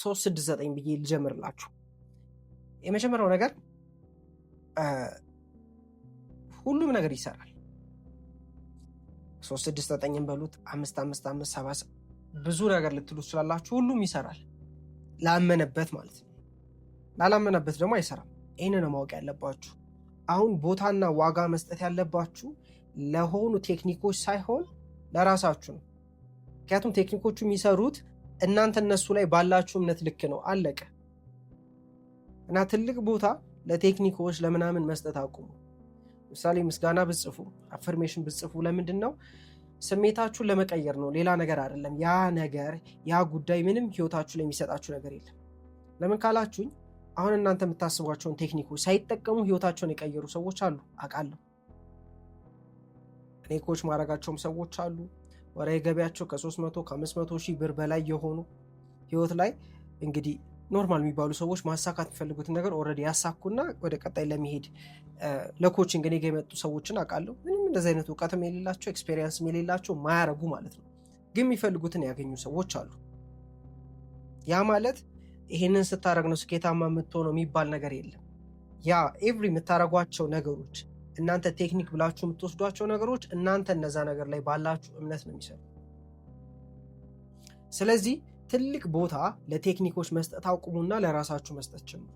369 ብዬ ልጀምርላችሁ። የመጀመሪያው ነገር ሁሉም ነገር ይሰራል። 369 በሉት 555 7 ብዙ ነገር ልትሉ ትችላላችሁ። ሁሉም ይሰራል ላመነበት ማለት ነው። ላላመነበት ደግሞ አይሰራም። ይህንን ነው ማወቅ ያለባችሁ። አሁን ቦታና ዋጋ መስጠት ያለባችሁ ለሆኑ ቴክኒኮች ሳይሆን ለራሳችሁ ነው። ምክንያቱም ቴክኒኮቹ የሚሰሩት እናንተ እነሱ ላይ ባላችሁ እምነት ልክ ነው። አለቀ። እና ትልቅ ቦታ ለቴክኒኮች ለምናምን መስጠት አቁሙ። ምሳሌ ምስጋና ብጽፉ፣ አፈርሜሽን ብጽፉ ለምንድን ነው? ስሜታችሁን ለመቀየር ነው፣ ሌላ ነገር አይደለም። ያ ነገር ያ ጉዳይ ምንም ህይወታችሁ ላይ የሚሰጣችሁ ነገር የለም። ለምን ካላችሁኝ አሁን እናንተ የምታስቧቸውን ቴክኒኮች ሳይጠቀሙ ህይወታቸውን የቀየሩ ሰዎች አሉ፣ አውቃለሁ። እኔ ኮች ማድረጋቸውም ሰዎች አሉ። ወራዊ ገቢያቸው ከ300 ከ500 ሺህ ብር በላይ የሆኑ ህይወት ላይ እንግዲህ ኖርማል የሚባሉ ሰዎች ማሳካት የሚፈልጉትን ነገር ኦልሬዲ ያሳኩና ወደ ቀጣይ ለመሄድ ለኮችንግ እኔ ጋ የመጡ ሰዎችን አውቃለሁ። ምንም እንደዚህ አይነት እውቀትም የሌላቸው ኤክስፔሪየንስም የሌላቸው ማያረጉ ማለት ነው፣ ግን የሚፈልጉትን ያገኙ ሰዎች አሉ። ያ ማለት ይሄንን ስታረግ ነው ስኬታማ የምትሆነው የሚባል ነገር የለም። ያ ኤቭሪ የምታረጓቸው ነገሮች እናንተ ቴክኒክ ብላችሁ የምትወስዷቸው ነገሮች እናንተ እነዛ ነገር ላይ ባላችሁ እምነት ነው የሚሰሩ። ስለዚህ ትልቅ ቦታ ለቴክኒኮች መስጠት አቁሙና ለራሳችሁ መስጠት ጀምሩ።